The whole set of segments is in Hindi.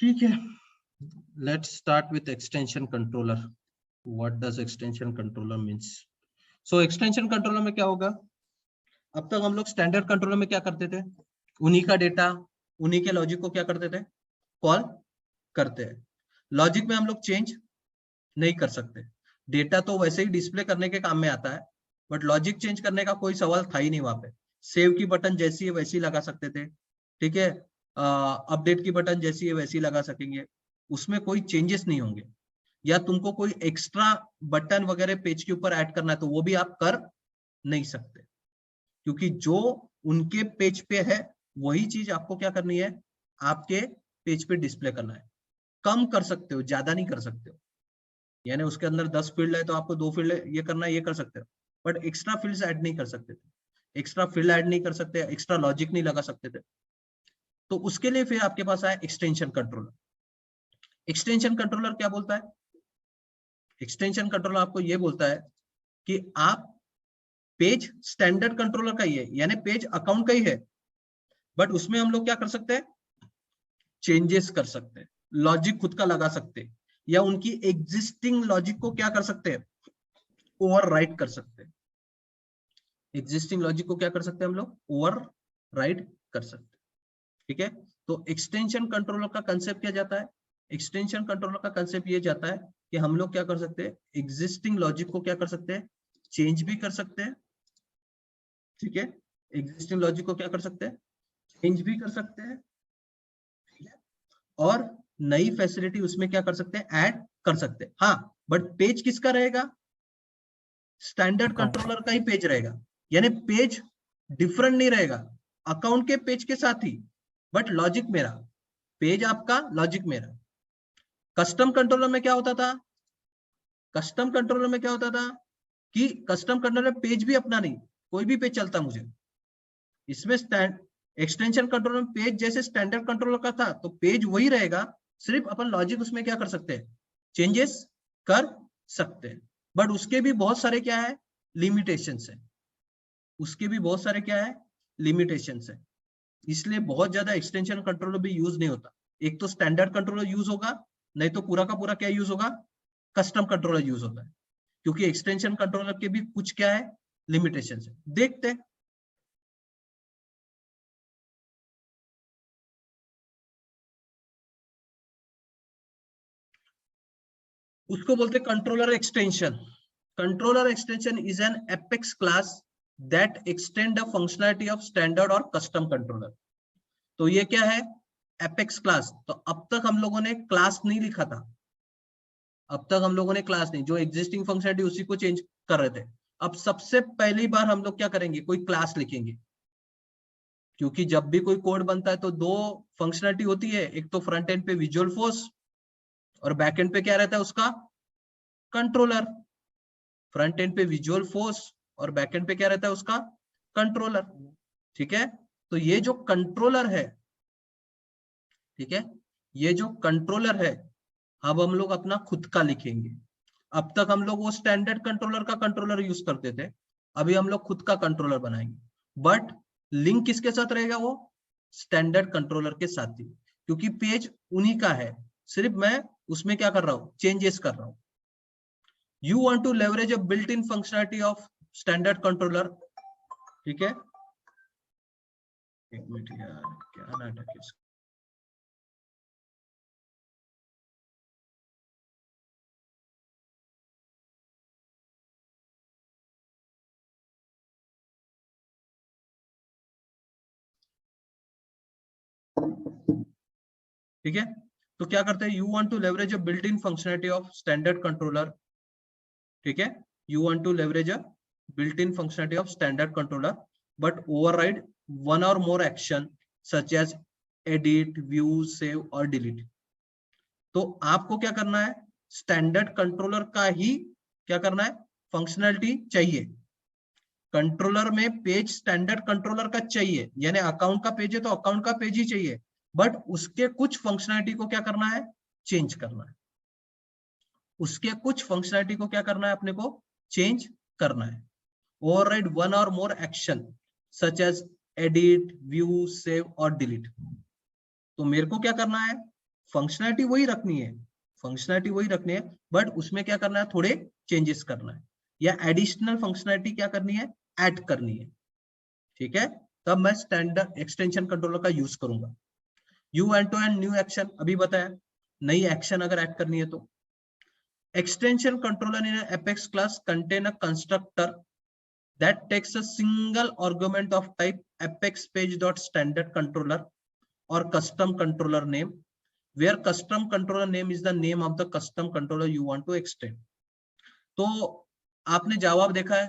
ठीक है, let's start with extension controller. What does extension controller means? So extension controller में क्या होगा? अब तक हम लोग स्टैंडर्ड कंट्रोलर में क्या करते थे? उन्हीं का डेटा, उन्हीं के लॉजिक को क्या करते थे? कॉल करते हैं। लॉजिक में हम लोग चेंज नहीं कर सकते। डेटा तो वैसे ही डिस्प्ले करने के काम में आता है, बट लॉजिक चेंज करने का कोई सवाल था ही नहीं वहां पे। सेव की बटन जैसी है वैसी लगा सकते थे, ठीक है। अपडेट की बटन जैसी है वैसी लगा सकेंगे, उसमें कोई चेंजेस नहीं होंगे। या तुमको कोई एक्स्ट्रा बटन वगैरह पेज के ऊपर ऐड करना है तो वो भी आप कर नहीं सकते, क्योंकि जो उनके पेज पे है वही चीज आपको क्या करनी है, आपके पेज पे डिस्प्ले करना है। कम कर सकते हो, ज्यादा नहीं कर सकते हो। यानी उसके अंदर 10 फील्ड है तो आपको 2 फील्ड ये करना है, ये कर सकते हो, बट एक्स्ट्रा फील्ड्स ऐड नहीं कर सकते थे। एक्स्ट्रा फील्ड ऐड नहीं कर सकते, एक्स्ट्रा लॉजिक नहीं लगा सकते थे। तो उसके लिए फिर आपके पास आया एक्सटेंशन कंट्रोलर। एक्सटेंशन कंट्रोलर क्या बोलता है? एक्सटेंशन कंट्रोलर आपको ये बोलता है कि आप पेज स्टैंडर्ड कंट्रोलर का ही है, यानी पेज अकाउंट का ही है, बट उसमें हम लोग क्या कर सकते हैं? चेंजेस कर सकते हैं, लॉजिक खुद का लगा सकते हैं, या उनकी एग्जिस्टिंग लॉजिक को क्या कर सकते हैं? ओवरराइट कर सकते हैं। एग्जिस्टिंग लॉजिक को क्या कर सकते हैं हम लोग? ओवरराइट कर सकते हैं, ठीक है। तो एक्सटेंशन कंट्रोलर का कंसेप्ट क्या जाता है? एक्सटेंशन कंट्रोलर का कंसेप्ट ये जाता है कि हम लोग क्या कर सकते हैं? एग्जिस्टिंग लॉजिक को क्या कर सकते हैं? चेंज भी कर सकते हैं, ठीक है। एग्जिस्टिंग लॉजिक को क्या कर सकते हैं? चेंज भी कर सकते हैं, ठीक है। और नई फैसिलिटी उसमें क्या कर सकते हैं? ऐड कर सकते हैं। हाँ, बट पेज किसका रहेगा? स्टैंडर्ड कंट्रोलर का ही पेज रहेगा, यानी पेज डिफरेंट नहीं रहेगा अकाउंट के पेज के साथ ही, बट लॉजिक मेरा, पेज आपका, लॉजिक मेरा। कस्टम कंट्रोलर में क्या होता था? कस्टम कंट्रोलर में क्या होता था कि कस्टम कंट्रोलर पेज भी अपना नहीं, कोई भी पेज चलता मुझे। इसमें एक्सटेंशन कंट्रोलर में पेज जैसे स्टैंडर्ड कंट्रोलर का था तो पेज वही रहेगा, सिर्फ अपन लॉजिक उसमें क्या कर सकते हैं? चेंजेस कर सकते हैं। बट उसके भी बहुत सारे क्या है? लिमिटेशंस है। उसके भी बहुत सारे क्या है? लिमिटेशंस है। इसलिए बहुत ज्यादा एक्सटेंशन कंट्रोलर भी यूज नहीं होता। एक तो स्टैंडर्ड कंट्रोलर यूज होगा, नहीं तो पूरा का पूरा क्या यूज होगा? कस्टम कंट्रोलर यूज होता है, क्योंकि एक्सटेंशन कंट्रोलर के भी कुछ क्या है? लिमिटेशंस है। देखते हैं। उसको बोलते हैं controller extension. Controller extension is an apex class that extend the functionality of standard और कस्टम कंट्रोलर। तो ये क्या है? Apex class. तो अब तक हम लोगों ने क्लास नहीं लिखा था, अब तक हम लोगों ने क्लास नहीं, जो एग्जिस्टिंग फंक्शनैलिटी उसी को चेंज कर रहे थे। अब सबसे पहली बार हम लोग क्या करेंगे? कोई क्लास लिखेंगे, क्योंकि जब भी कोई कोड बनता है तो दो फंक्शनैलिटी होती है, एक तो फ्रंट एंड पे विजुअल फोर्स और बैक एंड पे क्या रहता है उसका? कंट्रोलर। फ्रंट एंड पे विजुअल फोर्स और बैक एंड पे क्या रहता है उसका? कंट्रोलर, ठीक है। तो ये जो कंट्रोलर है, ठीक है, ये जो कंट्रोलर है, अब हम लोग अपना खुद का लिखेंगे। अब तक हम लोग वो स्टैंडर्ड कंट्रोलर का कंट्रोलर यूज करते थे, अभी हम लोग खुद का कंट्रोलर बनाएंगे, बट लिंक किसके साथ रहेगा? वो स्टैंडर्ड कंट्रोलर के साथ ही, क्योंकि पेज उन्हीं का है, सिर्फ मैं उसमें क्या कर रहा हूं? चेंजेस कर रहा हूं। You want to leverage a built in functionality of standard controller, ठीक है। एक मिनट यार, क्या नाटक है इसका? ठीक है, तो क्या करते हैं? You want to leverage a built in functionality of standard controller, ठीक है। You want to leverage a built in functionality of standard controller but override one और more action such as edit, view, save और डिलीट। तो आपको क्या करना है? स्टैंडर्ड कंट्रोलर का ही क्या करना है? फंक्शनैलिटी चाहिए। कंट्रोलर में पेज स्टैंडर्ड कंट्रोलर का चाहिए, यानी अकाउंट का पेज है तो अकाउंट का पेज ही चाहिए, बट उसके कुछ फंक्शनैलिटी को क्या करना है? चेंज करना है। उसके कुछ फंक्शनैलिटी को क्या करना है? अपने को चेंज करना है। ओवरराइड वन और more action such as edit, view, save और डिलीट। तो मेरे को क्या करना है? फंक्शनैलिटी वही रखनी है, फंक्शनैलिटी वही रखनी है, बट उसमें क्या करना है, थोड़े चेंजेस करना है, या एडिशनल फंक्शनैलिटी क्या करनी है, ऐड करनी है। ठीक है, तब मैं स्टैंडर्ड एक्सटेंशन कंट्रोलर का यूज करूंगा। You end to end new action अभी बताया, नई एक्शन अगर ऐड करनी है तो। Extension controller in Apex class contain a constructor that takes a single argument of type apex page dot standard controller or custom controller name, where custom controller name is the name of the custom controller you want to extend. तो आपने जावा देखा है,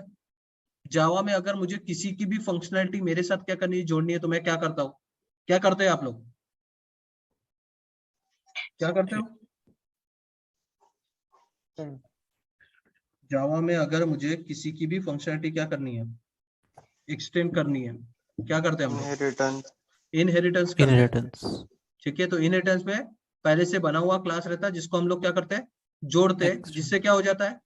जावा में अगर मुझे किसी की भी फंक्शनैलिटी मेरे साथ क्या करनी है, जोड़नी है, तो मैं क्या करता हूँ, क्या करते हैं आप लोग, क्या करते हो? जावा में अगर मुझे किसी की भी फंक्शनैलिटी क्या करनी है, एक्सटेंड करनी है, क्या करते हैं हम लोग, इनहेरिटेंस करते हैं। ठीक है, तो इनहेरिटेंस में पहले से बना हुआ क्लास रहता है जिसको हम लोग क्या करते हैं, जोड़ते हैं, जिससे क्या हो जाता है,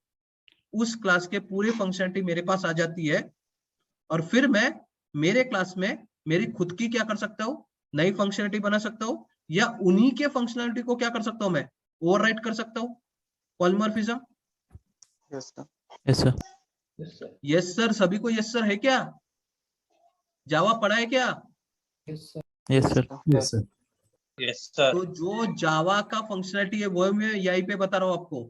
उस क्लास के पूरी फंक्शनैलिटी मेरे पास आ जाती है, और फिर मैं मेरे क्लास में मेरी खुद की क्या कर सकता हूँ, नई फंक्शनैलिटी बना सकता हूँ, या उन्हीं के फंक्शनैलिटी को क्या कर सकता हूँ, मैं ओवरराइट कर सकता हूँ, polymorphism. Yes sir, yes sir, yes sir, सभी को यस सर है क्या, जावा पढ़ा है क्या? यस सर, यस सर, तो जो जावा का फंक्शनैलिटी है वो मैं यहीं पे बता रहा हूँ आपको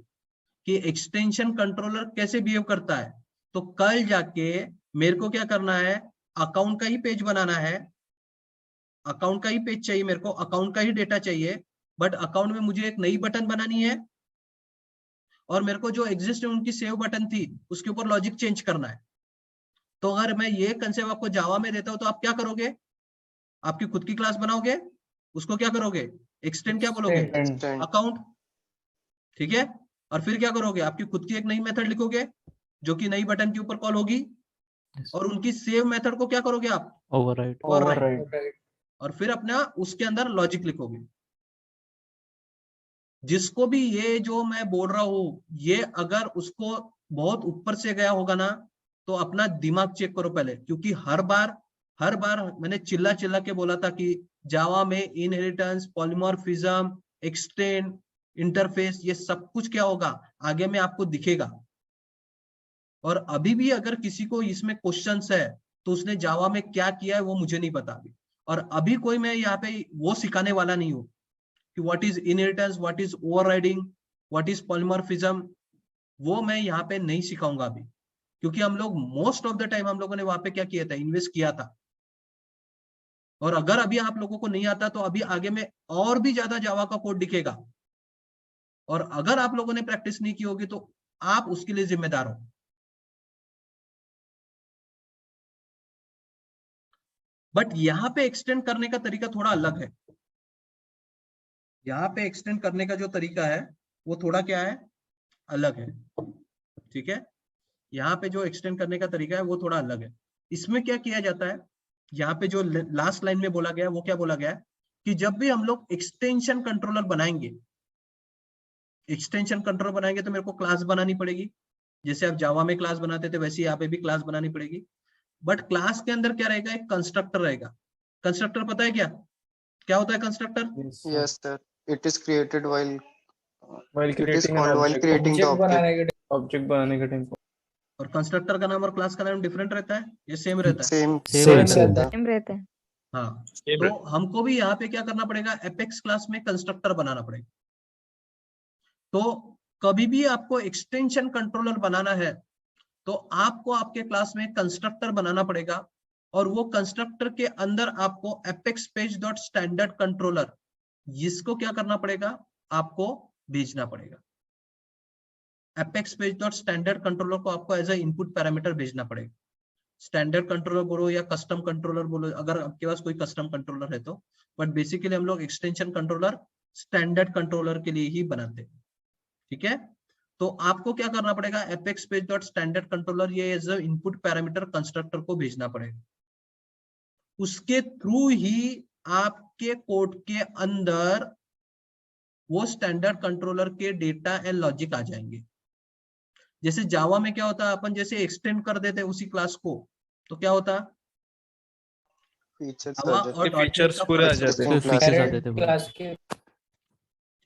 कि एक्सटेंशन कंट्रोलर कैसे बिहेव करता है। तो कल जाके मेरे को क्या करना है, अकाउंट का ही पेज बनाना है, अकाउंट का ही पेज चाहिए मेरे को, अकाउंट का ही डेटा चाहिए, बट अकाउंट में मुझे एक नई बटन बनानी है, और मेरे को जो एग्जिस्ट है उनकी सेव बटन थी उसके ऊपर लॉजिक चेंज करना है। तो अगर मैं ये कंसेप्ट आपको जावा में देता हूं तो आप क्या करोगे, आपकी खुद की क्लास बनाओगे, उसको क्या करोगे, एक्सटेंड क्या बोलोगे, अकाउंट। ठीक है, और फिर क्या करोगे, आपकी खुद की एक नई मेथड लिखोगे जो कि नई बटन के ऊपर कॉल होगी, और उनकी सेव मेथड को क्या करोगे आप, ओवरराइड, और फिर अपना उसके अंदर लॉजिक लिखोगे। जिसको भी ये जो मैं बोल रहा हूं, ये अगर उसको बहुत ऊपर से गया होगा ना, तो अपना दिमाग चेक करो पहले, क्योंकि हर बार मैंने चिल्ला चिल्ला के बोला था कि जावा में इनहेरिटेंस, पॉलीमॉर्फिज्म, एक्सटेंड, इंटरफेस, ये सब कुछ क्या होगा, आगे में आपको दिखेगा। और अभी भी अगर किसी को इसमें क्वेश्चंस है तो उसने जावा में क्या किया है वो मुझे नहीं पता अभी, और अभी कोई मैं यहाँ पे वो सिखाने वाला नहीं हूँ कि what is inheritance, what is overriding, what is polymorphism, वो मैं यहाँ पे नहीं सिखाऊंगा अभी, क्योंकि हम लोग मोस्ट ऑफ द टाइम हम लोगों ने वहां पे क्या किया था, इन्वेस्ट किया था। और अगर अभी आप लोगों को नहीं आता तो अभी आगे में और भी ज्यादा जावा का कोड दिखेगा, और अगर आप लोगों ने प्रैक्टिस नहीं की होगी तो आप उसके लिए जिम्मेदार हो। बट यहाँ पे एक्सटेंड करने का तरीका थोड़ा अलग है, यहाँ पे एक्सटेंड करने का जो तरीका है वो थोड़ा क्या है, अलग है। ठीक है, यहाँ पे जो एक्सटेंड करने का तरीका है वो थोड़ा अलग है। इसमें क्या किया जाता है, यहाँ पे जो लास्ट लाइन में बोला गया है वो क्या बोला गया है कि जब भी हम लोग एक्सटेंशन कंट्रोलर बनाएंगे, एक्सटेंशन कंट्रोलर बनाएंगे तो मेरे को क्लास बनानी पड़ेगी, जैसे आप जावा में क्लास बनाते थे वैसे यहाँ पे भी क्लास बनानी पड़ेगी। बट क्लास के अंदर क्या रहेगा, एक कंस्ट्रक्टर रहेगा। कंस्ट्रक्टर पता है क्या, क्या होता है constructor? Yes sir, it is created while creating creating the object. Object बनाने के टाइम और कंस्ट्रक्टर का नाम और क्लास का नाम डिफरेंट रहता है, ये सेम रहता है? सेम रहता है। हाँ, तो हमको भी यहाँ पे क्या करना पड़ेगा, एपेक्स क्लास में कंस्ट्रक्टर बनाना पड़ेगा। तो कभी भी आपको एक्सटेंशन कंट्रोलर बनाना है तो आपको आपके क्लास में कंस्ट्रक्टर बनाना पड़ेगा, और वो कंस्ट्रक्टर के अंदर आपको apex page dot standard controller, इसको क्या करना पड़ेगा, आपको भेजना पड़ेगा। Apex page dot standard controller को आपको एज ए इनपुट पैरामीटर भेजना पड़ेगा। स्टैंडर्ड कंट्रोलर बोलो या कस्टम कंट्रोलर बोलो, अगर आपके पास कोई कस्टम कंट्रोलर है तो, बट बेसिकली हम लोग एक्सटेंशन कंट्रोलर स्टैंडर्ड कंट्रोलर के लिए ही बनाते हैं। ठीक है, तो आपको क्या करना पड़ेगा, apex page dot standard controller ये as a input parameter constructor को भेजना पड़ेगा। उसके थ्रू ही आपके कोड के अंदर वो स्टैंडर्ड कंट्रोलर के डेटा एंड लॉजिक आ जाएंगे। जैसे जावा में क्या होता है, अपन जैसे एक्सटेंड कर देते उसी क्लास को तो क्या होता, फीचर्स जावा और फीचर्स पूरे आ जाते फिर फीचर्स आ जाते हैं।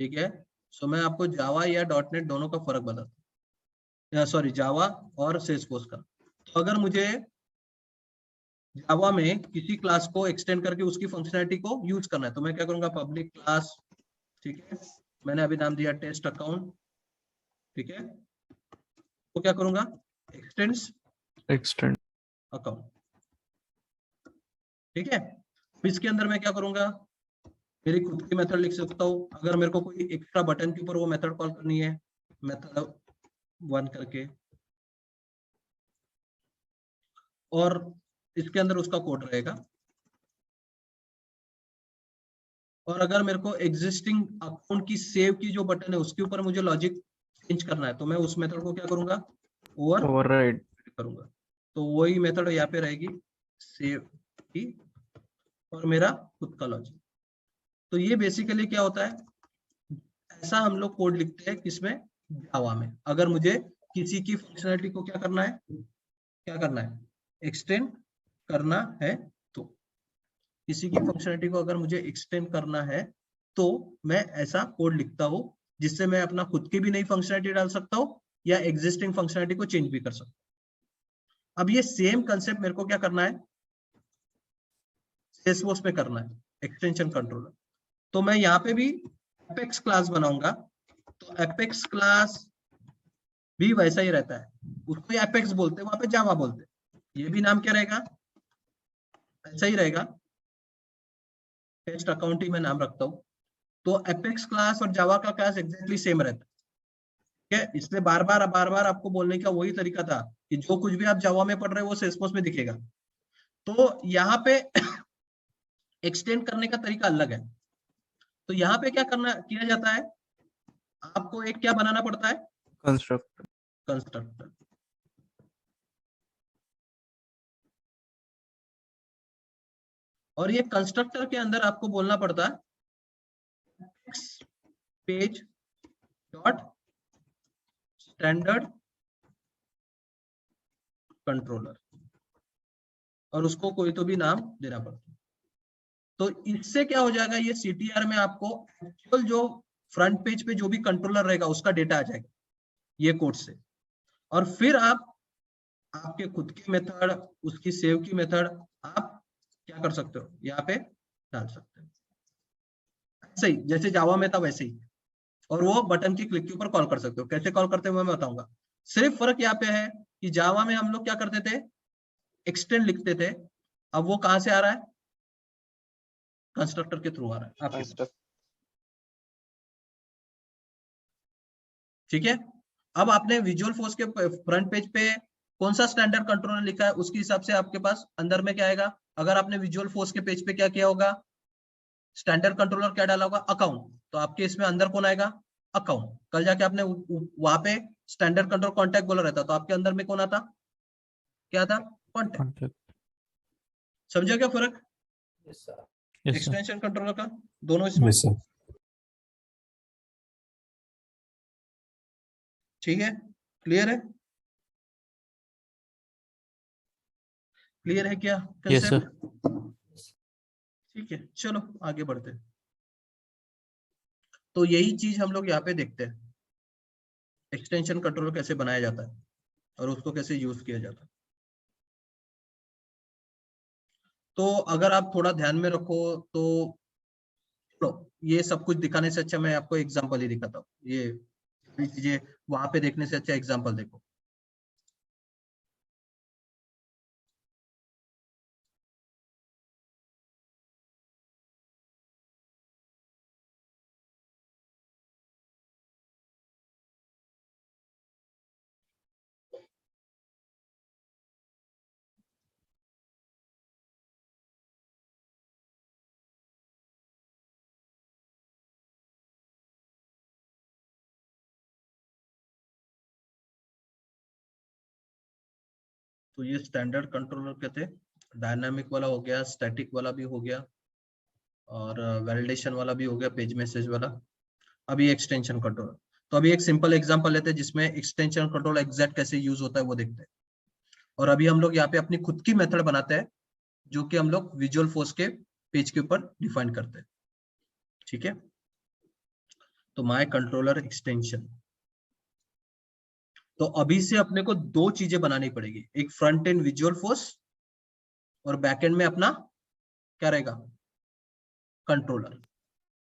ठीक है। सो मैं आपको जावा या .NET दोनों का फर्क बताता हूँ, सॉरी जावा और सेल्सफोर्स का। तो अगर मुझे जावा में किसी क्लास को एक्सटेंड करके उसकी फंक्शनैलिटी को यूज करना है तो मैं क्या करूंगा, पब्लिक क्लास, ठीक है, मैंने अभी नाम दिया टेस्ट अकाउंट, ठीक है, तो क्या करूंगा, एक्सटेंड्स एक्सटेंड अकाउंट, ठीक है। इसके अंदर मैं क्या करूंगा, मेरी खुद की मेथड लिख सकता हूँ। अगर मेरे को कोई एक्स्ट्रा बटन के ऊपर वो मेथड कॉल करनी है, मेथड 1 करके, और इसके अंदर उसका कोड रहेगा। और अगर मेरे को एग्जिस्टिंग अकाउंट की सेव की जो बटन है उसके ऊपर मुझे लॉजिक चेंज करना है तो मैं उस मेथड को क्या करूंगा, ओवरराइड करूंगा। तो वही मेथड यहाँ पे रहेगी, सेव की और मेरा खुद का लॉजिक। तो ये बेसिकली क्या होता है, ऐसा हम लोग कोड लिखते हैं किसमें, जावा में। अगर मुझे किसी की फंक्शनैलिटी को क्या करना है, एक्सटेंड करना है, तो किसी की फंक्शनैलिटी को अगर मुझे एक्सटेंड करना है तो मैं ऐसा कोड लिखता हूँ जिससे मैं अपना खुद की भी नई फंक्शनैलिटी डाल सकता हूँ या एग्जिस्टिंग फंक्शनैलिटी को चेंज भी कर सकता हूँ। अब ये सेम कंसेप्ट मेरे को क्या करना है, सेल्सफोर्स में करना है, एक्सटेंशन कंट्रोलर। तो मैं यहाँ पे भी एपेक्स क्लास बनाऊंगा, तो एपेक्स क्लास भी वैसा ही रहता है, उसको एपेक्स बोलते हैं, वहां पे जावा बोलते हैं। ये भी नाम क्या रहेगा, ऐसा ही रहेगा, टेस्ट अकाउंट ही मैं नाम रखता हूँ। तो एपेक्स क्लास और जावा का क्लास एग्जैक्टली सेम रहता है, ठीक है। इसलिए बार बार आपको बोलने का वही तरीका था कि जो कुछ भी आप जावा में पढ़ रहे हो वो सेल्सफोर्स में दिखेगा। तो यहाँ पे एक्सटेंड करने का तरीका अलग है। तो यहाँ पे क्या किया जाता है, आपको एक क्या बनाना पड़ता है, कंस्ट्रक्टर। और ये कंस्ट्रक्टर के अंदर आपको बोलना पड़ता है पेज डॉट स्टैंडर्ड कंट्रोलर, और उसको कोई तो भी नाम देना पड़ता है। तो इससे क्या हो जाएगा, ये CTR में आपको एक्चुअल जो फ्रंट पेज पे जो भी कंट्रोलर रहेगा उसका डेटा आ जाएगा ये कोड से। और फिर आप आपके खुद की मेथड, उसकी सेव की मेथड आप क्या कर सकते हो, यहाँ पे डाल सकते हो, सही जैसे जावा में था वैसे ही। और वो बटन की क्लिक के ऊपर कॉल कर सकते हो। कैसे कॉल करते हो मैं बताऊंगा। सिर्फ फर्क यहाँ पे है कि जावा में हम लोग क्या करते थे, एक्सटेंड लिखते थे, अब वो कहां से आ रहा है, कंस्ट्रक्टर के थ्रू आ रहा है आपके पास, ठीक है। अब आपने विजुअल फोर्स के फ्रंट पेज पे कौन सा स्टैंडर्ड कंट्रोलर लिखा है उसके हिसाब से आपके पास अंदर में क्या आएगा। अगर आपने विजुअल फोर्स के पेज पे क्या किया होगा, स्टैंडर्ड कंट्रोलर क्या डाला होगा, अकाउंट, तो आपके इसमें अंदर कौन आएगा, अकाउंट। कल जाके आपने वहां पे स्टैंडर्ड कंट्रोल कॉन्टैक्ट बोला रहता तो आपके अंदर में कौन आता, क्या था, कॉन्टैक्ट। समझा क्या फर्क एक्सटेंशन कंट्रोलर का दोनों इसमें, ठीक है, क्लियर है, क्लियर है क्या कंसेप्ट, ठीक है। चलो आगे बढ़ते हैं। तो यही चीज हम लोग यहाँ पे देखते हैं, एक्सटेंशन कंट्रोलर कैसे बनाया जाता है और उसको कैसे यूज किया जाता है। तो अगर आप थोड़ा ध्यान में रखो तो ये सब कुछ दिखाने से अच्छा मैं आपको एग्जांपल ही दिखाता हूँ। ये चीजें वहां पे देखने से अच्छा एग्जांपल देखो। तो ये स्टैंडर्ड कंट्रोलर कहते हैं, डायनामिक वाला हो गया, स्टैटिक वाला भी हो गया, और वैलिडेशन वाला भी हो गया, पेज मैसेज वाला। अभी एक्सटेंशन कंट्रोलर, तो अभी एक सिंपल एग्जांपल लेते हैं जिसमें एक्सटेंशन कंट्रोल एग्जैक्ट कैसे यूज होता है वो देखते हैं। और अभी हम लोग यहाँ पे अपनी खुद की मेथड बनाते हैं जो कि हम लोग विजुअल फोर्स के पेज के ऊपर डिफाइन करते हैं, ठीक है। तो माय कंट्रोलर एक्सटेंशन। तो अभी से अपने को दो चीजें बनानी पड़ेगी, एक फ्रंट एंड विजुअल फोर्स और बैक एंड में अपना क्या रहेगा, कंट्रोलर।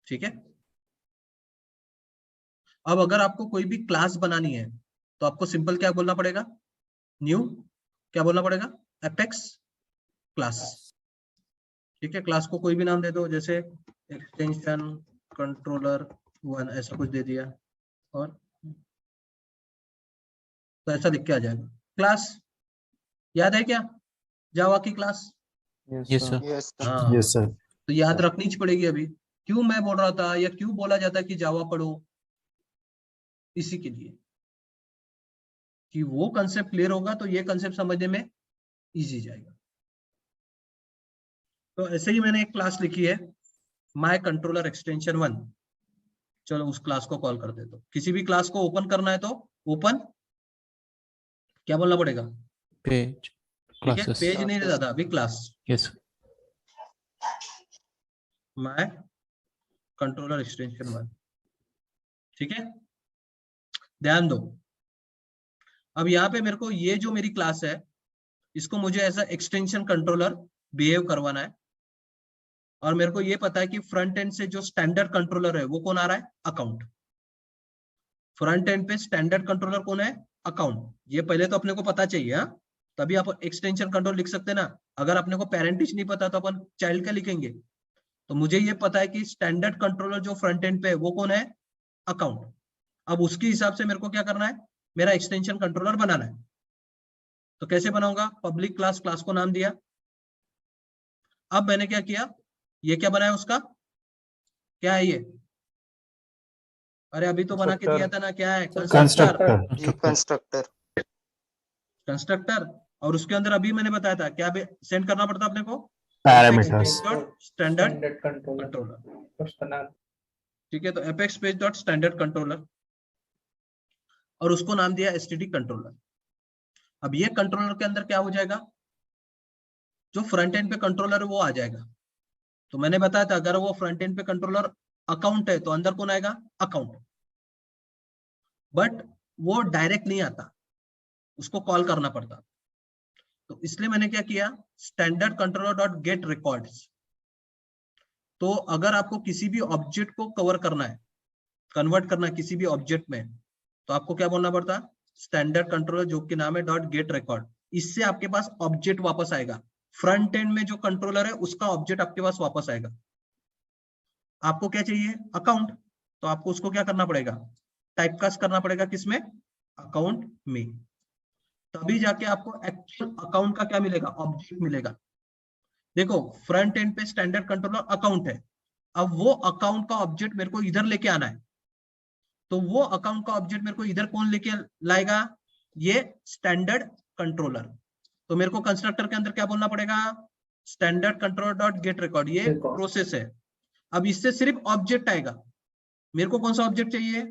ठीक है। अब अगर आपको कोई भी क्लास बनानी है तो आपको सिंपल क्या बोलना पड़ेगा, न्यू क्या बोलना पड़ेगा, एपेक्स क्लास। ठीक है, क्लास को कोई भी नाम दे दो, जैसे एक्सटेंशन कंट्रोलर 1 ऐसा कुछ दे दिया, और तो ऐसा लिख के आ जाएगा क्लास। याद है क्या जावा की class? Yes, sir. Yes, sir. हाँ, यस सर। तो याद रखनी ही पड़ेगी। अभी क्यों मैं बोल रहा था या क्यों बोला जाता है कि जावा पढ़ो, इसी के लिए कि वो कंसेप्ट क्लियर होगा तो ये कंसेप्ट समझने में इजी जाएगा। तो ऐसे ही मैंने एक क्लास लिखी है माय कंट्रोलर एक्सटेंशन 1। चलो उस क्लास को कॉल कर दे। तो किसी भी क्लास को ओपन करना है तो ओपन क्या बोलना पड़ेगा, Page. ठीक है, Classes. पेज नहीं Classes. दादा, अभी class Yes. My controller extension 1। ठीक है, ध्यान दो। अब यहाँ पे मेरे को ये जो मेरी क्लास है इसको मुझे as a extension controller behave करवाना है, और मेरे को ये पता है कि फ्रंट एंड से जो स्टैंडर्ड कंट्रोलर है वो कौन आ रहा है, अकाउंट। फ्रंट एंड पे स्टैंडर्ड कंट्रोलर कौन है, अकाउंट। ये पहले तो अपने को पता चाहिए, हाँ? तभी आप एक्सटेंशन कंट्रोल लिख सकते हैं ना। अगर अपने को पेरेंटेज नहीं पता तो अपन चाइल्ड का लिखेंगे। तो मुझे ये पता है कि स्टैंडर्ड कंट्रोलर जो फ्रंट एंड पे है वो कौन है, अकाउंट। अब उसके हिसाब से मेरे को क्या करना है, मेरा एक्सटेंशन कंट्रोलर बनाना है। तो कैसे बनाऊंगा, पब्लिक क्लास, क्लास को नाम दिया। अब मैंने क्या किया, ये क्या बनाया उसका, क्या है ये, अरे अभी तो बना के दिया था ना, क्या है, कंस्ट्रक्टर। कंस्ट्रक्टर। कंस्ट्रक्टर, और उसके अंदर अभी मैंने बताया था क्या सेंड करना पड़ता अपने को, पैरामीटर्स। Standard controller. ठीक है, तो apex page dot standard controller, और उसको नाम दिया एसटीडी कंट्रोलर। अब ये कंट्रोलर के अंदर क्या हो जाएगा, जो फ्रंट एंड पे कंट्रोलर है वो आ जाएगा। तो मैंने बताया था अगर वो फ्रंट एंड पे कंट्रोलर अकाउंट है तो अंदर कौन आएगा, अकाउंट। बट वो डायरेक्ट नहीं आता, उसको कॉल करना पड़ता। तो इसलिए मैंने क्या किया, standard controller dot gate records. तो अगर आपको किसी भी ऑब्जेक्ट को कवर करना है, कन्वर्ट करना है किसी भी ऑब्जेक्ट में, तो आपको क्या बोलना पड़ता, स्टैंडर्ड कंट्रोलर जो कि नाम है डॉट गेट रिकॉर्ड। इससे आपके पास ऑब्जेक्ट वापस आएगा, फ्रंट एंड में जो कंट्रोलर है उसका ऑब्जेक्ट आपके पास वापस आएगा। आपको क्या चाहिए, अकाउंट, तो आपको उसको क्या करना पड़ेगा, टाइपकास्ट करना पड़ेगा, किसमें, अकाउंट में। तभी जाके आपको एक्चुअल अकाउंट का क्या मिलेगा, ऑब्जेक्ट मिलेगा। देखो फ्रंट एंड पे स्टैंडर्ड कंट्रोलर अकाउंट है, अब वो अकाउंट का ऑब्जेक्ट मेरे को इधर लेके आना है। तो वो अकाउंट का ऑब्जेक्ट मेरे को इधर कौन लेके लाएगा, ये स्टैंडर्ड कंट्रोलर। तो मेरे को कंस्ट्रक्टर के अंदर क्या बोलना पड़ेगा, standard controller dot gate record, ये प्रोसेस है। अब इससे सिर्फ ऑब्जेक्ट आएगा, मेरे को कौन सा ऑब्जेक्ट चाहिए,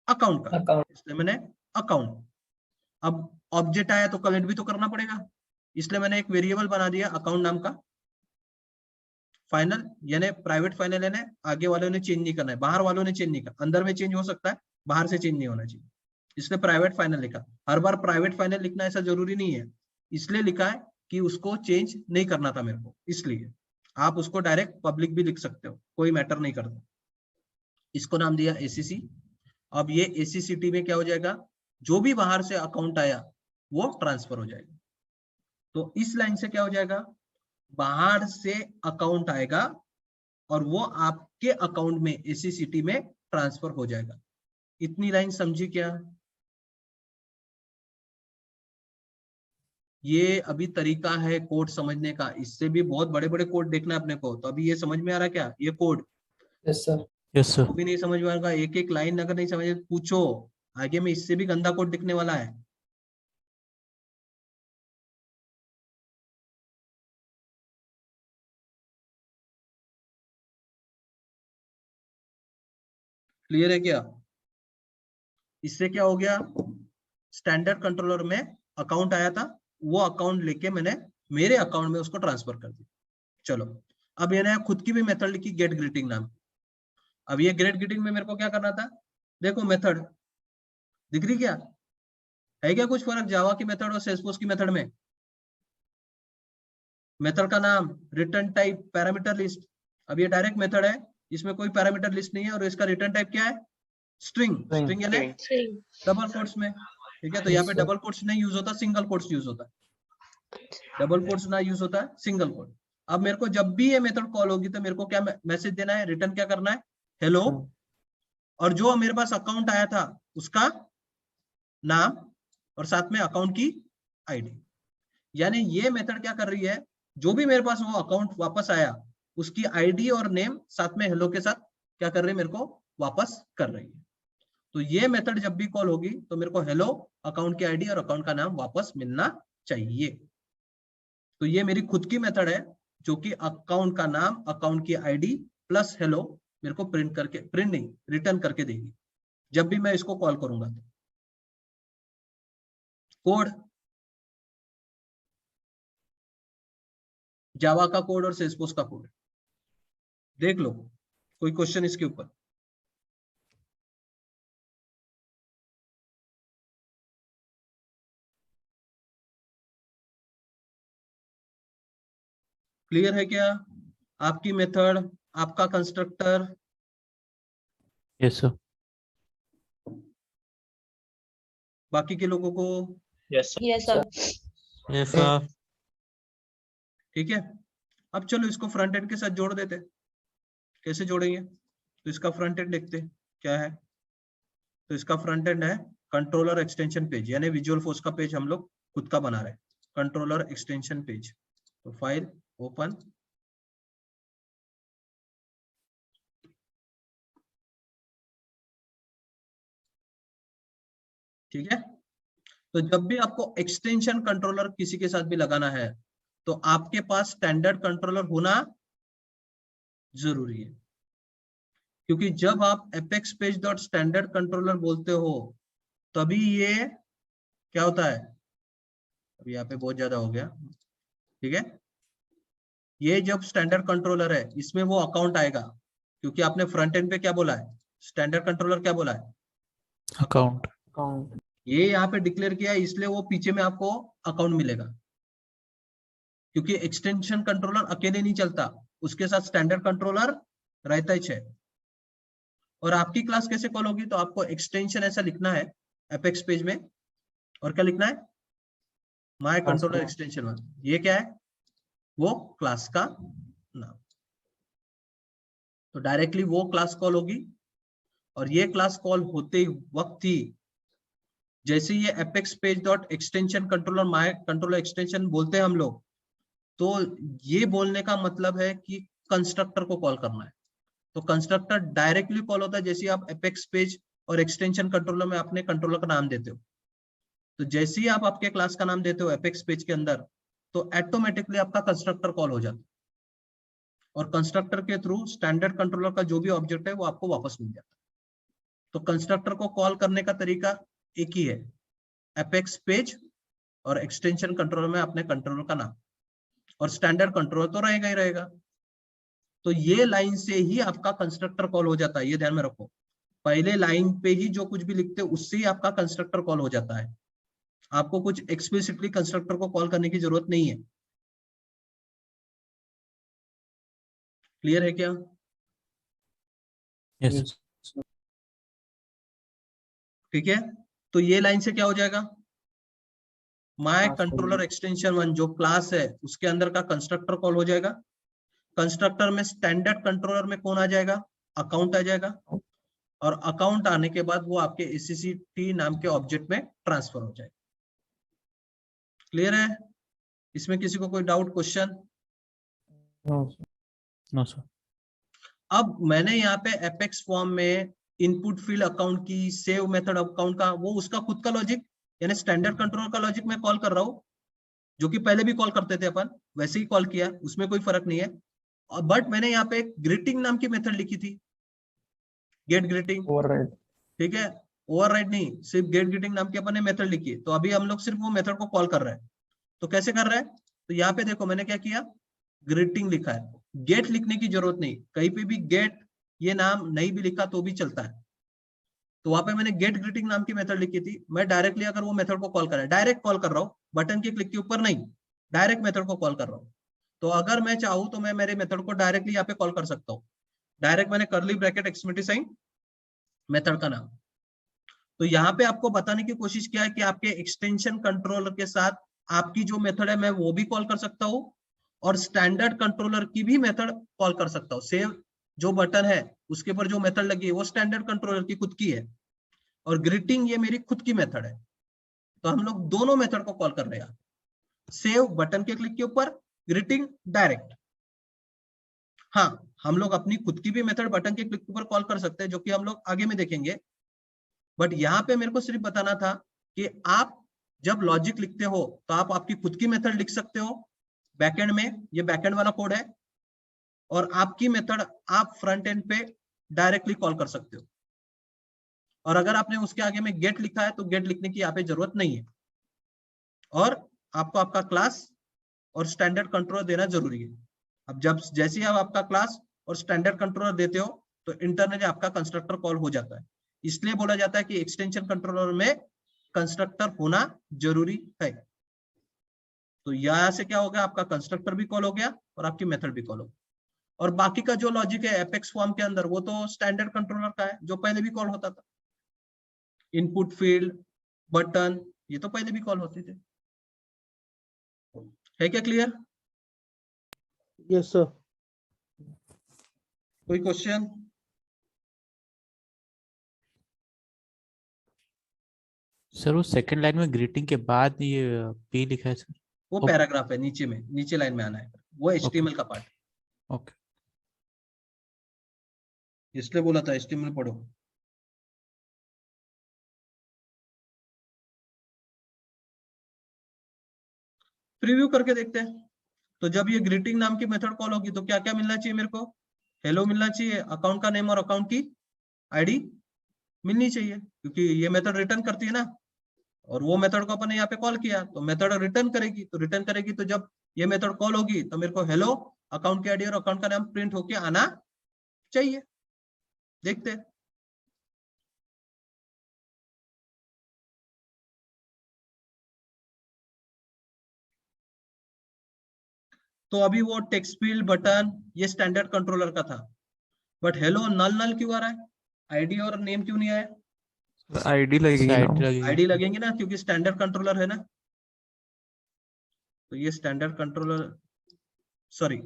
अकाउंट का, इसलिए मैंने अकाउंट। अब ऑब्जेक्ट आया तो कलेक्ट भी तो करना पड़ेगा, इसलिए मैंने एक वेरिएबल बना दिया अकाउंट नाम का, फाइनल, यानी प्राइवेट फाइनल, यानी आगे वालों ने चेंज नहीं करना है, बाहर वालों ने चेंज नहीं करना, अंदर में चेंज हो सकता है, बाहर से चेंज नहीं होना चाहिए, इसलिए प्राइवेट फाइनल लिखा। हर बार प्राइवेट फाइनल लिखना ऐसा जरूरी नहीं है, इसलिए लिखा है कि उसको चेंज नहीं करना था मेरे को, इसलिए आप उसको डायरेक्ट पब्लिक भी लिख सकते हो, कोई मैटर नहीं करता। इसको नाम दिया एसीसी। अब ये एसीसीटी में क्या हो जाएगा, जो भी बाहर से अकाउंट आया वो ट्रांसफर हो जाएगा। तो इस लाइन से क्या हो जाएगा, बाहर से अकाउंट आएगा और वो आपके अकाउंट में एसीसीटी में ट्रांसफर हो जाएगा। इतनी लाइन समझी क्या, ये अभी तरीका है कोड समझने का, इससे भी बहुत बड़े बड़े कोड देखना है अपने को। तो अभी ये समझ में आ रहा है क्या, ये code, Yes, sir. Yes, sir. वो भी नहीं समझ में आएगा, एक एक लाइन अगर नहीं समझे पूछो, आगे में इससे भी गंदा कोड दिखने वाला है। क्लियर है क्या, इससे क्या हो गया, स्टैंडर्ड कंट्रोलर में अकाउंट आया था, वो अकाउंट लेके मैंने मेरे अकाउंट में उसको ट्रांसफर कर दिया। चलो अब मैंने खुद की भी मेथड लिखी गेट ग्रीटिंग नाम। अब ये गेट ग्रीटिंग में मेरे को क्या करना था, देखो मेथड दिख रही क्या है, क्या कुछ फर्क जावा की मेथड और सेल्सफोर्स की मेथड में? मेथड का नाम, रिटर्न टाइप, पैरामीटर लिस्ट। अब ये डायरेक्ट मेथड है, इसमें कोई पैरामीटर लिस्ट नहीं है, और इसका रिटर्न टाइप क्या है, स्ट्रिंग। स्ट्रिंग यानी डबल कोट्स में, ठीक है। तो यहाँ पे डबल कोट्स नहीं यूज होता, सिंगल कोट्स यूज होता है। डबल कोट्स ना यूज होता है, सिंगल कोट। अब मेरे को जब भी ये मेथड कॉल होगी तो मेरे को क्या मैसेज देना है, रिटर्न क्या करना है, हेलो, और जो मेरे पास अकाउंट आया था उसका नाम और साथ में अकाउंट की आईडी। यानी ये मेथड क्या कर रही है, जो भी मेरे पास वो अकाउंट वापस आया उसकी आईडी और नेम साथ में हेलो के साथ क्या कर रही है, मेरे को वापस कर रही है। तो ये मेथड जब भी कॉल होगी तो मेरे को हेलो, अकाउंट की आईडी और अकाउंट का नाम वापस मिलना चाहिए। तो ये मेरी खुद की मेथड है जो कि अकाउंट का नाम, अकाउंट की आईडी प्लस हेलो मेरे को प्रिंट नहीं, रिटर्न करके देगी जब भी मैं इसको कॉल करूंगा। कोड, जावा का कोड और सेल्सफोर्स का कोड देख लो, कोई क्वेश्चन इसके ऊपर? क्लियर है क्या? आपकी मेथड, आपका कंस्ट्रक्टर? Yes, sir. बाकी के लोगों को? Yes, sir. Yes, sir. ठीक है। अब चलो इसको फ्रंट एंड के साथ जोड़ देते हैं। कैसे जोड़ेंगे? तो इसका फ्रंट एंड देखते हैं क्या है। तो इसका फ्रंट एंड है कंट्रोलर एक्सटेंशन पेज, यानी विजुअल फोर्स का पेज हम लोग खुद का बना रहे हैं, कंट्रोलर एक्सटेंशन पेज। तो फाइल ओपन, ठीक है। तो जब भी आपको एक्सटेंशन कंट्रोलर किसी के साथ भी लगाना है तो आपके पास स्टैंडर्ड कंट्रोलर होना जरूरी है, क्योंकि जब आप apex page dot standard controller बोलते हो तभी ये क्या होता है, अभी यहाँ पे बहुत ज्यादा हो गया, ठीक है। ये जब स्टैंडर्ड कंट्रोलर है इसमें वो अकाउंट आएगा, क्योंकि आपने फ्रंट एंड पे क्या बोला है, स्टैंडर्ड कंट्रोलर क्या बोला है, Account. ये यहाँ पे डिक्लेयर किया है, इसलिए वो पीछे में आपको अकाउंट मिलेगा। क्योंकि एक्सटेंशन कंट्रोलर अकेले नहीं चलता, उसके साथ स्टैंडर्ड कंट्रोलर रहता ही है। और आपकी क्लास कैसे कॉल होगी, तो आपको एक्सटेंशन ऐसा लिखना है एपेक्स पेज में, और क्या लिखना है, माय कंट्रोलर एक्सटेंशन 1। ये क्या है, वो क्लास का नाम। तो डायरेक्टली वो क्लास कॉल होगी, और ये क्लास कॉल होते वक्त ही जैसे ये apex page dot extension controller my controller extension बोलते हैं हम लोग, तो ये बोलने का मतलब है कि कंस्ट्रक्टर को कॉल करना है। तो कंस्ट्रक्टर डायरेक्टली कॉल होता है जैसे आप एपेक्स पेज और एक्सटेंशन कंट्रोलर में अपने कंट्रोलर का नाम देते हो। तो जैसे ही आप आपके क्लास का नाम देते हो एपेक्स पेज के अंदर, तो ऑटोमेटिकली आपका कंस्ट्रक्टर कॉल हो जाता है, और कंस्ट्रक्टर के थ्रू स्टैंडर्ड कंट्रोलर का जो भी ऑब्जेक्ट है वो आपको वापस मिल जाता है। तो कंस्ट्रक्टर को कॉल करने का तरीका एक ही है, एपेक्स पेज और एक्सटेंशन कंट्रोलर में अपने कंट्रोलर का नाम, और स्टैंडर्ड कंट्रोलर तो रहेगा ही रहेगा। तो ये लाइन से ही आपका कंस्ट्रक्टर कॉल हो जाता है, ये ध्यान में रखो। पहले लाइन पे ही जो कुछ भी लिखते हो उससे ही आपका कंस्ट्रक्टर कॉल हो जाता है, आपको कुछ एक्सप्लिसिटली कंस्ट्रक्टर को कॉल करने की जरूरत नहीं है। क्लियर है क्या? Yes. ठीक है। तो ये लाइन से क्या हो जाएगा, माय कंट्रोलर एक्सटेंशन 1 जो क्लास है उसके अंदर का कंस्ट्रक्टर कॉल हो जाएगा। कंस्ट्रक्टर में स्टैंडर्ड कंट्रोलर में कौन आ जाएगा, अकाउंट आ जाएगा, और अकाउंट आने के बाद वो आपके ACCT नाम के ऑब्जेक्ट में ट्रांसफर हो जाएगा। क्लियर है? इसमें किसी को कोई डाउट, क्वेश्चन? No, sir. अब मैंने यहाँ पे एपेक्स फॉर्म में इनपुट फील्ड अकाउंट की, सेव मेथड अकाउंट का, वो उसका खुद का लॉजिक यानी स्टैंडर्ड कंट्रोलर का लॉजिक में कॉल कर रहा हूँ, जो कि पहले भी कॉल करते थे अपन, वैसे ही कॉल किया, उसमें कोई फर्क नहीं है। बट मैंने यहाँ पे एक ग्रीटिंग नाम की मेथड लिखी थी, गेट ग्रीटिंग, ओवरराइड। ठीक है। ओवरराइड नहीं, सिर्फ गेट ग्रीटिंग नाम की अपन ने मेथड लिखी है। तो अभी हम लोग सिर्फ वो मेथड को कॉल कर रहे हैं। तो कैसे कर रहे हैं, तो यहाँ पे देखो मैंने क्या किया, ग्रीटिंग लिखा है, गेट लिखने की जरूरत नहीं, कहीं पे भी गेट ये नाम नहीं भी लिखा तो भी चलता है। तो वहां पे मैंने गेट ग्रीटिंग नाम की मेथड लिखी थी, मैं डायरेक्टली अगर वो मेथड को कॉल कर रहा है, डायरेक्ट कॉल कर रहा हूँ, बटन के क्लिक के ऊपर नहीं, डायरेक्ट मेथड को कॉल कर रहा हूँ। तो अगर मैं चाहूँ तो मैं मेरे मेथड को डायरेक्टली यहाँ पे कॉल कर सकता हूँ। डायरेक्ट मैंने curly bracket exclamatory sign method का नाम। तो यहाँ पे आपको बताने की कोशिश किया है कि आपके एक्सटेंशन कंट्रोलर के साथ आपकी जो मेथड है मैं वो भी कॉल कर सकता हूँ, और स्टैंडर्ड कंट्रोलर की भी मेथड कॉल कर सकता हूँ। सेव जो बटन है उसके ऊपर जो मेथड लगी है वो स्टैंडर्ड कंट्रोलर की खुद की है, और ग्रीटिंग ये मेरी खुद की मेथड है। तो हम लोग दोनों मेथड को कॉल कर रहे हैं। सेव बटन के क्लिक के ऊपर, ग्रीटिंग डायरेक्ट। हाँ, हम लोग अपनी खुद की भी मेथड बटन के क्लिक के ऊपर कॉल कर सकते हैं, जो कि हम लोग आगे में देखेंगे। बट यहाँ पे मेरे को सिर्फ बताना था कि आप जब लॉजिक लिखते हो तो आप आपकी खुद की मेथड लिख सकते हो बैकएंड में, ये बैकएंड वाला कोड है, और आपकी मेथड आप फ्रंट एंड पे डायरेक्टली कॉल कर सकते हो। और अगर आपने उसके आगे में गेट लिखा है तो गेट लिखने की यहाँ पे जरूरत नहीं है, और आपको आपका क्लास और स्टैंडर्ड कंट्रोलर देना जरूरी है। अब जब जैसे आप आपका क्लास और स्टैंडर्ड कंट्रोलर देते हो तो इंटरनली आपका कंस्ट्रक्टर कॉल हो जाता है। इसलिए बोला जाता है कि एक्सटेंशन कंट्रोलर में कंस्ट्रक्टर होना जरूरी है। तो यहां से क्या हो गया, आपका कंस्ट्रक्टर भी कॉल हो गया और आपकी मेथड भी कॉल हो गया। और बाकी का जो लॉजिक है एपेक्स फॉर्म के अंदर वो तो स्टैंडर्ड कंट्रोलर का है, जो पहले भी कॉल होता था। इनपुट फील्ड, बटन, ये तो पहले भी कॉल होते थे। है क्या क्लियर? Yes sir. कोई क्वेश्चन? सर वो सेकंड लाइन में ग्रीटिंग के बाद ये पी लिखा है सर। वो ओके। पैराग्राफ है, नीचे में, नीचे लाइन में आना है, वो HTML का पार्ट। ओके। इसलिए बोला था HTML पढ़ो। प्रीव्यू करके देखते हैं। तो जब ये ग्रीटिंग नाम की मेथड कॉल होगी तो क्या क्या मिलना चाहिए मेरे को? हेलो मिलना चाहिए, अकाउंट का नेम और अकाउंट की आईडी मिलनी चाहिए, क्योंकि ये मेथड रिटर्न करती है ना। और वो मेथड को अपन ने यहाँ पे कॉल किया तो मेथड रिटर्न करेगी, तो रिटर्न करेगी तो जब ये मेथड कॉल होगी तो मेरे को हेलो, अकाउंट की आईडी और अकाउंट का नाम प्रिंट होके आना चाहिए। देखते हैं। तो अभी वो टेक्स्ट फील्ड, बटन, ये स्टैंडर्ड कंट्रोलर का था, बट हेलो नल नल क्यों आ रहा है? आईडी और नेम क्यों नहीं आया? आईडी लगेगी ना। साइड लगेगी। आईडी लगेंगे ना, क्योंकि स्टैंडर्ड कंट्रोलर है ना। तो ये standard controller, sorry,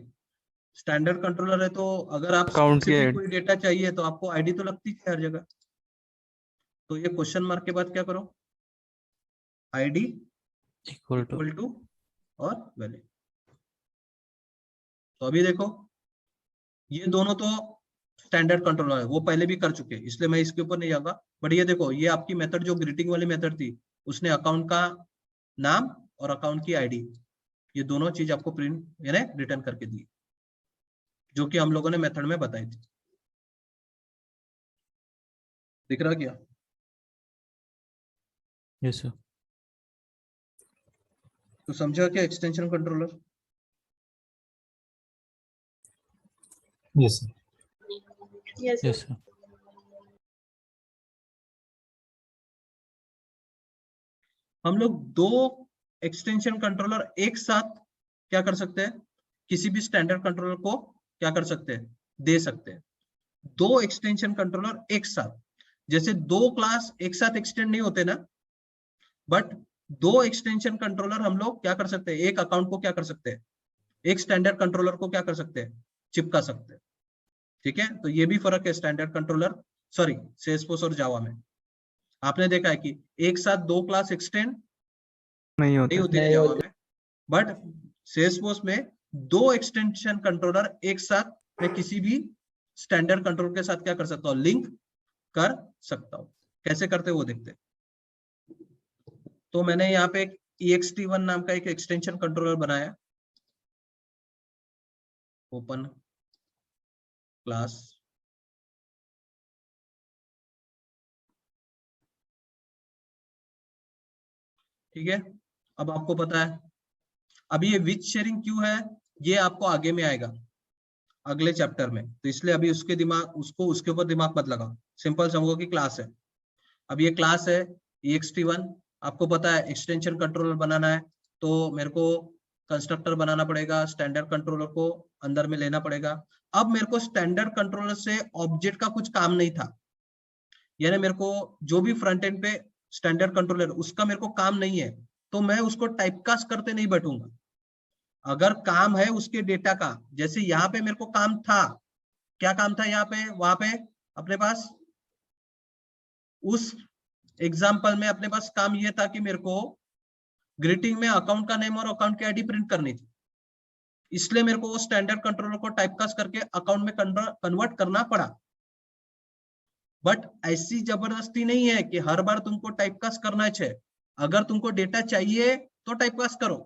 standard controller है, तो अगर आप Account की स्पेसिफिक ID। कोई डेटा चाहिए तो आपको आईडी तो लगती है हर जगह। तो ये क्वेश्चन मार्क के बाद क्या करो, ID equal to. Equal to और वैल्यू। तो अभी देखो ये दोनों तो स्टैंडर्ड कंट्रोलर है, वो पहले भी कर चुके हैं, इसलिए मैं इसके ऊपर नहीं जाऊंगा। बट ये देखो, ये आपकी मेथड जो ग्रीटिंग वाली मेथड थी, उसने अकाउंट का नाम और अकाउंट की आईडी, ये दोनों चीज आपको प्रिंट यानी रिटर्न करके दी, जो कि हम लोगों ने मेथड में बताई थी। दिख रहा क्या? Yes sir. तो समझा क्या extension controller? Yes sir. Yes sir. हम लोग दो एक्सटेंशन कंट्रोलर एक साथ क्या कर सकते हैं, किसी भी स्टैंडर्ड कंट्रोलर को क्या कर सकते हैं, दे सकते हैं। दो एक्सटेंशन कंट्रोलर एक साथ, जैसे दो क्लास एक साथ एक्सटेंड नहीं होते ना, बट दो एक्सटेंशन कंट्रोलर हम लोग क्या कर सकते हैं, एक अकाउंट को क्या कर सकते हैं, एक स्टैंडर्ड कंट्रोलर को क्या कर सकते हैं, चिपका सकते हैं। ठीक है, तो ये भी फर्क है स्टैंडर्ड कंट्रोलर, सॉरी, सेल्सफोर्स और जावा में। आपने देखा है कि एक साथ दो क्लास एक्सटेंड नहीं नहीं होते। होती है जावा में, बट सेल्सफोर्स में दो एक्सटेंशन कंट्रोलर एक साथ मैं किसी भी स्टैंडर्ड कंट्रोलर के साथ क्या कर सकता हूँ, लिंक कर सकता हूँ। कैसे करते वो देखते हैं। तो मैंने यहाँ पे एक ext1 नाम का एक एक्सटेंशन कंट्रोलर बनाया, ओपन क्लास, ठीक है। अब आपको पता है, अभी ये विच शेयरिंग क्यों है ये आपको आगे में आएगा। अगले चैप्टर में, तो इसलिए अभी उसके ऊपर दिमाग मत लगाओ। सिंपल समझो कि क्लास है। अब ये क्लास है ext1, आपको पता है एक्सटेंशन कंट्रोलर बनाना है, तो मेरे को कंस्ट्रक्टर बनाना पड़ेगा, स्टैंडर्ड कंट्रोलर को अंदर में लेना पड़ेगा। अब मेरे को स्टैंडर्ड कंट्रोलर से ऑब्जेक्ट का कुछ काम नहीं था, यानी मेरे को जो भी फ्रंट एंड पे स्टैंडर्ड कंट्रोलर उसका मेरे को काम नहीं है, तो मैं उसको टाइपकास्ट करते नहीं बैठूंगा। अगर काम है उसके डेटा का, जैसे यहाँ पे मेरे को काम था, क्या काम था यहाँ पे, वहां पे अपने पास उस एग्जाम्पल में अपने पास काम ये था कि मेरे को ग्रीटिंग में अकाउंट का नेम और अकाउंट की आईडी प्रिंट करनी थी, इसलिए मेरे को वो स्टैंडर्ड कंट्रोलर को टाइपकास्ट करके अकाउंट में कन्वर्ट करना पड़ा। बट ऐसी जबरदस्ती नहीं है कि हर बार तुमको टाइपकास्ट करना चाहिए। अगर तुमको डेटा चाहिए तो टाइपकास्ट करो,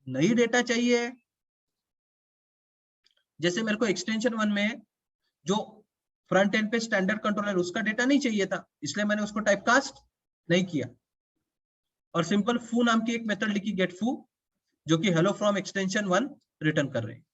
नहीं डेटा चाहिए, जैसे मेरे को एक्सटेंशन 1 में जो फ्रंट एंड पे स्टैंडर्ड कंट्रोलर उसका डेटा नहीं चाहिए था, इसलिए मैंने उसको टाइपकास्ट नहीं किया और सिंपल फू नाम की एक मेथड लिखी गेट फू, जो कि हेलो फ्रॉम एक्सटेंशन 1 रिटर्न कर रही है।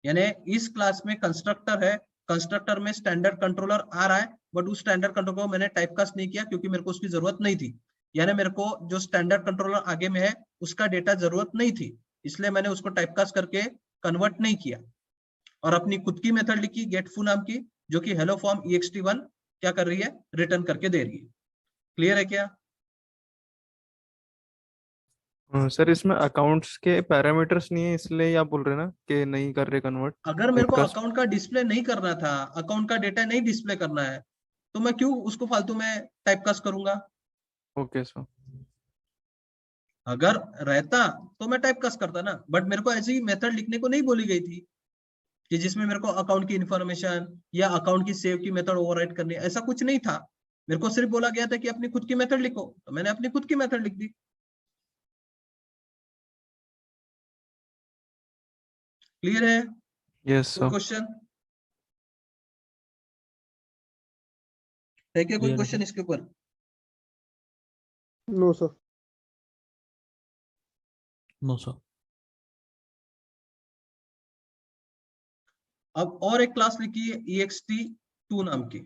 यानी इस क्लास में कंस्ट्रक्टर है, कंस्ट्रक्टर में स्टैंडर्ड कंट्रोलर आ रहा है, बट उस स्टैंडर्ड कंट्रोलर को मैंने टाइपकास्ट नहीं किया क्योंकि मेरे को उसकी जरूरत नहीं थी। यानी मेरे को जो स्टैंडर्ड कंट्रोलर आगे में है उसका डेटा जरूरत नहीं थी, इसलिए मैंने उसको टाइपकास्ट करके कन्वर्ट नहीं किया और अपनी खुद की मेथड लिखी गेट फू नाम की, जो कि हेलो फ्रॉम ext1 क्या कर रही है, रिटर्न करके दे रही है। क्लियर है क्या? सर इसमें अकाउंट्स के पैरामीटर्स नहीं है, इसलिए आप बोल रहे हैं ना कि नहीं कर रहे कन्वर्ट। अगर मेरे को टाइपकास्ट। अकाउंट का डिस्प्ले नहीं करना था, अकाउंट का डेटा नहीं डिस्प्ले करना है, तो मैं क्यों उसको फालतू में टाइपकास्ट करूंगा? Okay sir. अगर रहता तो मैं टाइपकास्ट करता ना, बट मेरे को ऐसी मेथड लिखने को नहीं बोली गई थी कि जिसमें मेरे को अकाउंट की इंफॉर्मेशन या अकाउंट की सेव की मेथड ओवरराइट करनी, ऐसा कुछ नहीं था। मेरे को सिर्फ बोला गया था कि अपनी खुद की मेथड लिखो, तो मैंने अपनी खुद की मेथड लिख दी। क्लियर है? यस कोई सर। क्वेश्चन है क्या? कोई Clear है क्वेश्चन सर। इसके ऊपर? No, sir. No sir. अब और एक क्लास लिखी है ext2 नाम की,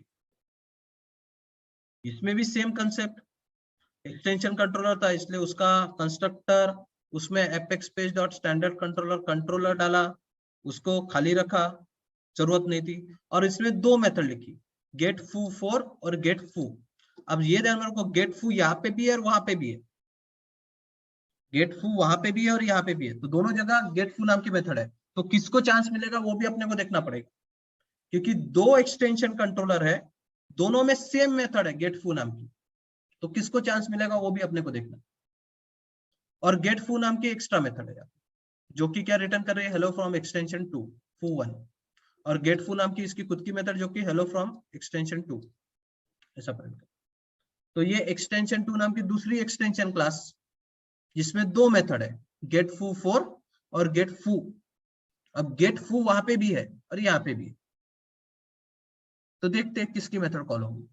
इसमें भी सेम कंसेप्ट, एक्सटेंशन कंट्रोलर था इसलिए उसका कंस्ट्रक्टर, उसमें apex page dot standard controller डाला, उसको खाली रखा, जरूरत नहीं थी। और इसमें दो मेथड लिखी, गेट फू 4 और गेट फू। अब ये ध्यान रखो, गेट फू यहाँ पे भी है और वहां पे भी है, गेट फू वहां पे भी है और यहाँ पे भी है, तो दोनों जगह गेट फू नाम की मेथड है। तो किसको चांस मिलेगा वो भी अपने को देखना पड़ेगा, क्योंकि दो एक्सटेंशन कंट्रोलर है, दोनों में सेम मेथड है गेट फू नाम की, तो किसको चांस मिलेगा वो भी अपने को देखना। और गेट फू नाम की एक्स्ट्रा मेथड है जो कि क्या रिटर्न कर रही है, हेलो फ्रॉम एक्सटेंशन 2 फू 1, और गेट फू नाम की इसकी खुद की मेथड जो कि हेलो फ्रॉम एक्सटेंशन 2 ऐसा प्रिंट कर। तो ये एक्सटेंशन 2 नाम की दूसरी एक्सटेंशन क्लास जिसमें दो मेथड है, गेट फू 4 और गेट फू। अब गेट फू वहां पे भी है और यहाँ पे भी है, तो देखते हैं किसकी मेथड कॉल होगी।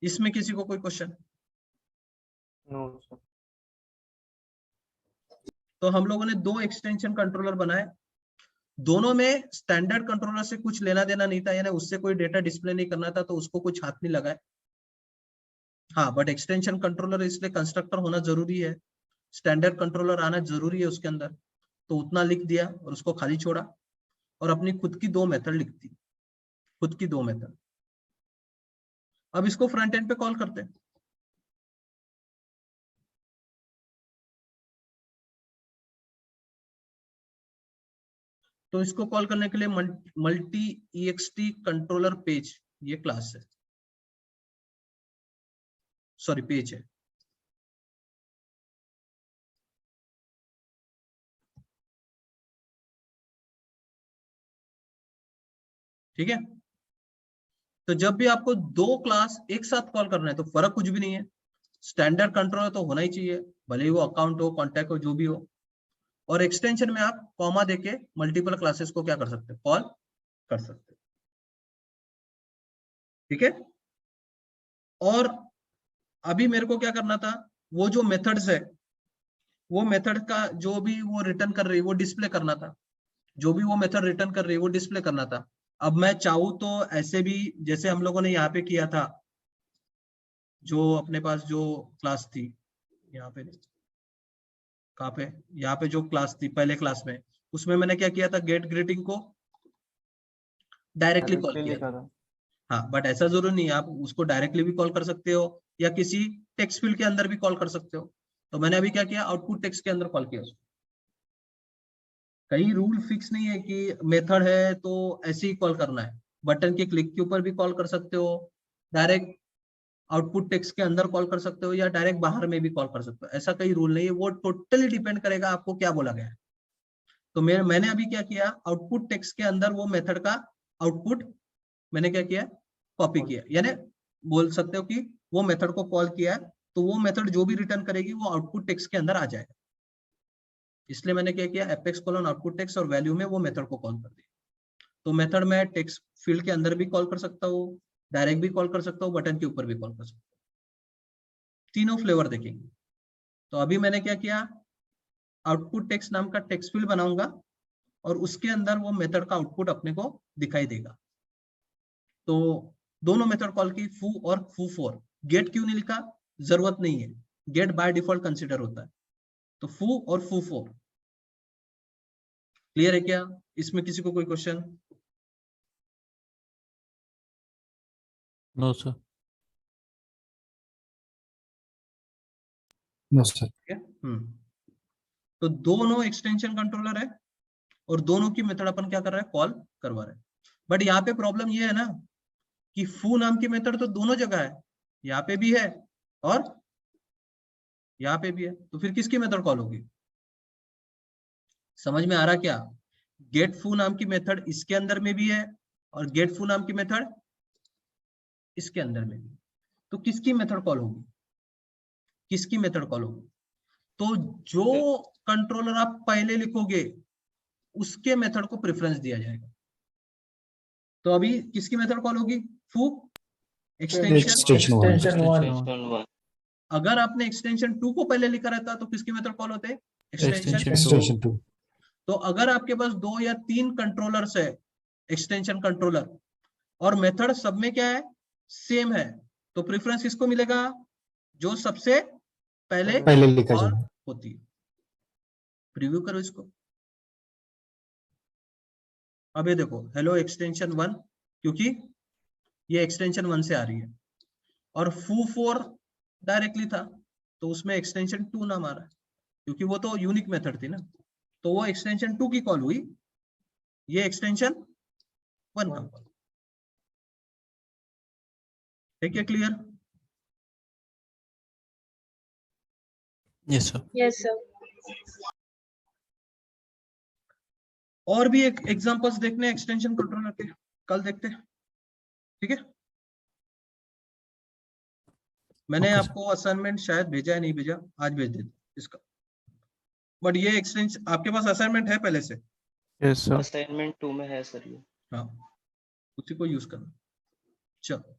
इसमें किसी को कोई क्वेश्चन? No sir. तो हम लोगों ने दो एक्सटेंशन कंट्रोलर बनाए, दोनों में स्टैंडर्ड कंट्रोलर से कुछ लेना देना नहीं था, यानी उससे कोई डेटा डिस्प्ले नहीं करना था, तो उसको कुछ हाथ नहीं लगाए। हाँ, बट एक्सटेंशन कंट्रोलर इसलिए कंस्ट्रक्टर होना जरूरी है, स्टैंडर्ड कंट्रोलर आना जरूरी है उसके अंदर, तो उतना लिख दिया और उसको खाली छोड़ा और अपनी खुद की दो मेथड लिख दी, खुद की दो मेथड। अब इसको फ्रंट एंड पे कॉल करते हैं। तो इसको कॉल करने के लिए मल्टी ext कंट्रोलर पेज ये क्लास है, सॉरी पेज है। ठीक है, तो जब भी आपको दो क्लास एक साथ कॉल करना है तो फर्क कुछ भी नहीं है, स्टैंडर्ड कंट्रोलर तो होना ही चाहिए, भले ही वो अकाउंट हो, कॉन्टैक्ट हो, जो भी हो। और एक्सटेंशन में आप कॉमा देके मल्टीपल क्लासेस को क्या कर सकते हैं, कॉल कर सकते हैं। ठीक है, और अभी मेरे को क्या करना था, वो जो मेथड्स है वो मेथड का जो भी वो रिटर्न कर रही है वो डिस्प्ले करना था, जो भी वो मेथड रिटर्न कर रही है वो डिस्प्ले करना था। अब मैं चाहूँ तो ऐसे भी, जैसे हम लोगों ने यहाँ पे किया था, जो अपने पास जो क्लास थी यहाँ पे, कहाँ पे, यहाँ पे जो क्लास थी पहले क्लास में, उसमें मैंने क्या किया था, गेट ग्रीटिंग को डायरेक्टली कॉल किया लिखा था। था। हाँ, बट ऐसा जरूरी नहीं है, आप उसको डायरेक्टली भी कॉल कर सकते हो या किसी टेक्स्ट फील्ड के अंदर भी कॉल कर सकते हो। तो मैंने अभी क्या किया, आउटपुट टेक्स्ट के अंदर कॉल किया उसको। कहीं रूल फिक्स नहीं है कि मेथड है तो ऐसे ही कॉल करना है, बटन के क्लिक के ऊपर भी कॉल कर सकते हो, डायरेक्ट आउटपुट टेक्स्ट के अंदर कॉल कर सकते हो, या डायरेक्ट बाहर में भी कॉल कर सकते हो। ऐसा कोई रूल नहीं है, वो टोटली डिपेंड करेगा आपको क्या बोला गया है। तो मैंने अभी क्या किया, आउटपुट टेक्स्ट के अंदर वो मेथड का आउटपुट मैंने क्या किया, कॉपी किया, यानी बोल सकते हो कि वो मेथड को कॉल किया है, तो वो मेथड जो भी रिटर्न करेगी वो आउटपुट टेक्स्ट के अंदर आ जाएगा। इसलिए मैंने क्या किया, एपेक्स कोलन आउटपुट टेक्स्ट और वैल्यू में वो मेथड को कॉल कर दिया। तो मेथड में टेक्स्ट फील्ड के अंदर भी कॉल कर सकता हूँ, डायरेक्ट भी कॉल कर सकता हूँ, बटन के ऊपर भी कॉल कर सकता हूँ। तीनों फ्लेवर देखेंगे। तो अभी मैंने क्या किया, आउटपुट टेक्स्ट नाम का टेक्स्ट फील्ड बनाऊंगा और उसके अंदर वो मेथड का आउटपुट अपने को दिखाई देगा। तो दोनों मेथड कॉल की, फू और फू फोर। गेट क्यों नहीं लिखा, जरूरत नहीं है, गेट बाय डिफॉल्ट कंसीडर होता है। तो फू और फू फोर क्लियर है क्या? इसमें किसी को कोई question? No sir. No, sir. तो दोनों एक्सटेंशन कंट्रोलर है और दोनों की मेथड अपन क्या कर रहा है, कॉल करवा रहे हैं। बट यहाँ पे प्रॉब्लम ये है ना कि फू नाम की मेथड तो दोनों जगह है, यहाँ पे भी है और यहाँ पे भी है, तो फिर किसकी मेथड कॉल होगी? समझ में आ रहा क्या? गेट फू नाम की मेथड इसके अंदर में भी है और गेट फू नाम की मेथड इसके अंदर में भी, तो किसकी मेथड कॉल होगी? किसकी मेथड कॉल होगी? तो जो कंट्रोलर आप पहले लिखोगे उसके मेथड को प्रेफरेंस दिया जाएगा। तो अभी किसकी मेथड कॉल होगी? फू Extension one. एक्सटेंशन अगर आपने एक्सटेंशन 2 को पहले लिखा रहता तो किसकी मेथड कॉल होते? Extension Extension two. तो अगर आपके पास 2 या 3 कंट्रोलर्स है, एक्सटेंशन कंट्रोलर, और मेथड सब में क्या है, सेम है, तो प्रेफरेंस किसको मिलेगा? जो सबसे पहले लिखा कॉल जाए। होती है। प्रीव्यू करो इसको। अब ये देखो, हेलो एक्सटेंशन 1, क्योंकि ये एक्सटेंशन 1 से आ रही है, और फू 4 डायरेक्टली था तो उसमें एक्सटेंशन 2 नाम आ रहा है, क्योंकि वो तो यूनिक मेथड थी ना, तो वो एक्सटेंशन 2 की कॉल हुई, ये एक्सटेंशन 1 का कॉल। ठीक है, clear? Yes sir. Yes, sir. और भी एक एग्जांपल्स देखने एक्सटेंशन कंट्रोलर के, कल देखते हैं, ठीक है? मैंने Okay, आपको असाइनमेंट शायद भेजा है, नहीं भेजा, आज भेज देते इसका। बट ये एक्सटेंशन आपके पास असाइनमेंट है पहले से? Yes sir. असाइनमेंट 2 में है सर ये। हाँ, उसी को यूज करना। चलो।